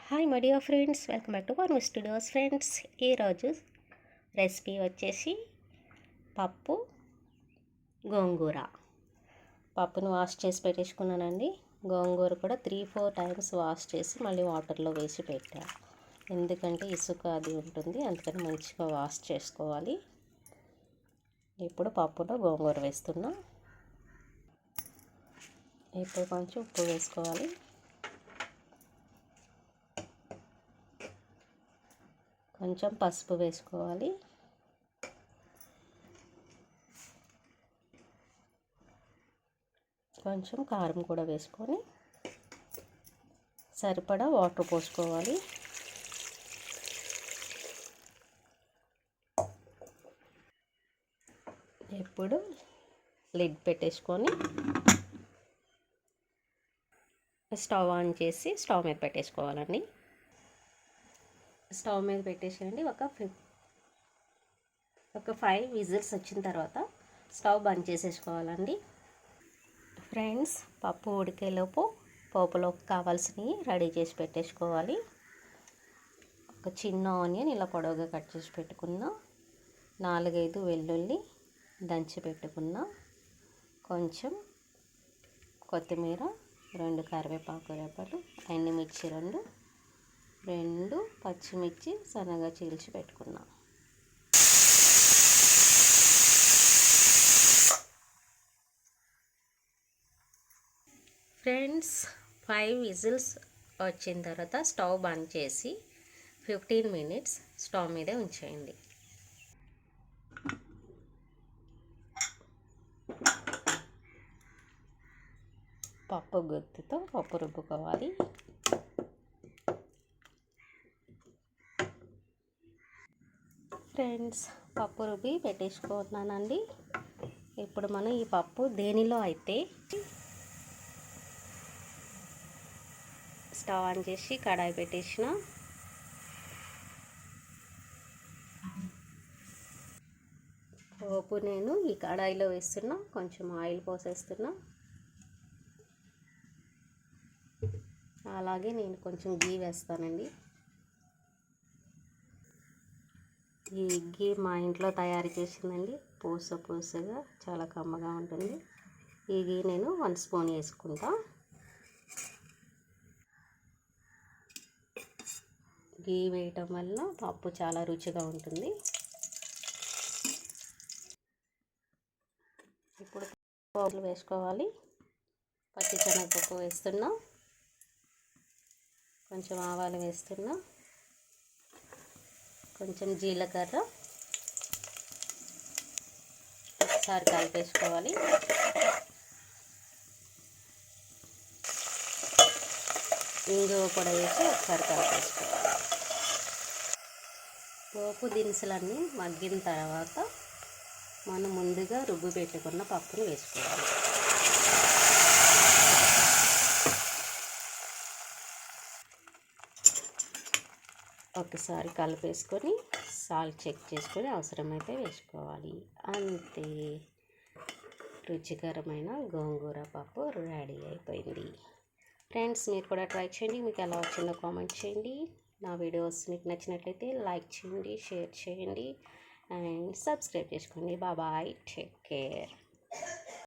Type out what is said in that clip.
Hi my dear friends, welcome back to Pournami studios. Friends, ఈరోజు recipe వచ్చేసి పప్పు గోంగూర. పప్పును వాష్ చేసి పెట్టేసుకున్నానండి. గోంగూర కూడా 3-4 టైమ్స్ వాష్ చేసి మళ్ళీ వాటర్లో వేసి పెట్టాను. ఎందుకంటే ఇసుక అది ఉంటుంది, అందుకని మంచిగా వాష్ చేసుకోవాలి. ఇప్పుడు పప్పులో గోంగూర వేస్తున్నా. ఇప్పుడు కొంచెం ఉప్పు వేసుకోవాలి. కొంచెం పసుపు వేసుకోవాలి. కొంచెం కారం కూడా వేసుకొని సరిపడా వాటర్ పోసుకోవాలి. ఇప్పుడు లిడ్ పెట్టేసుకొని స్టవ్ ఆన్ చేసి స్టవ్ మీద పెట్టేసుకోవాలండి. స్టవ్ మీద పెట్టేసేయండి. ఒక 5 విజిల్స్ వచ్చిన తర్వాత స్టవ్ బంద్ చేసేసుకోవాలండి. ఫ్రెండ్స్, పప్పు ఉడికేలోపు పోపులోకి కావాల్సినవి రెడీ చేసి పెట్టేసుకోవాలి. ఒక చిన్న ఆనియన్ ఇలా పొడవుగా కట్ చేసి పెట్టుకున్న, 4-5 వెల్లుల్లి దంచి పెట్టుకున్న, కొంచెం కొత్తిమీర, 2 కరివేపాకు రెబ్బలు, ఎండుమిర్చి 2 పచ్చిమిర్చి సన్నగా చీల్చి పెట్టుకున్నా. ఫ్రెండ్స్, 5 విజిల్స్ వచ్చిన తర్వాత స్టవ్ బంద్ చేసి 15 మినిట్స్ స్టవ్ మీదే ఉంచేయండి. పప్పు గుత్తితో పప్పు రుబ్బుకోవాలి. ఫ్రెండ్స్, పప్పు రుబ్బి పెట్టేసుకున్నానండి. ఇప్పుడు మనం ఈ పప్పు దేనిలో అయితే స్టవ్ ఆన్ చేసి కడాయి పెట్టేసిన, పోపు నేను ఈ కడాయిలో వేస్తున్నా. కొంచెం ఆయిల్ పోసేస్తున్నా. అలాగే నేను కొంచెం గీ వేస్తానండి. ఈ గీ మా ఇంట్లో తయారు చేసిందండి. పూసగా చాలా కమ్మగా ఉంటుంది. ఈ గీ నేను 1 స్పూన్ వేసుకుంటా. గీ వేయటం వల్ల పప్పు చాలా రుచిగా ఉంటుంది. ఇప్పుడు పోపులు వేసుకోవాలి. పచ్చిశనగపప్పు వేస్తున్నా, కొంచెం ఆవాలు వేస్తున్నా, కొంచెం జీలకర్ర, ఒకసారి కలిపేసుకోవాలి. ఇంగువ కూడా వేసి ఒకసారి కలిపేసుకోవాలి. పోపు దినుసులన్నీ మగ్గిన తర్వాత మనం ముందుగా రుబ్బు పెట్టుకున్న పప్పును వేసుకోవాలి. ఒకసారి కలిపేసుకొని సాల్ట్ చెక్ చేసుకొని అవసరమైతే వేసుకోవాలి. అంతే, రుచికరమైన గోంగూర పప్పు రెడీ అయిపోయింది. ఫ్రెండ్స్, మీరు కూడా ట్రై చేయండి. మీకు ఎలా వచ్చిందో కామెంట్ చేయండి. నా వీడియోస్ మీకు నచ్చినట్లయితే లైక్ చేయండి, షేర్ చేయండి అండ్ సబ్స్క్రైబ్ చేసుకోండి. Bye, take care.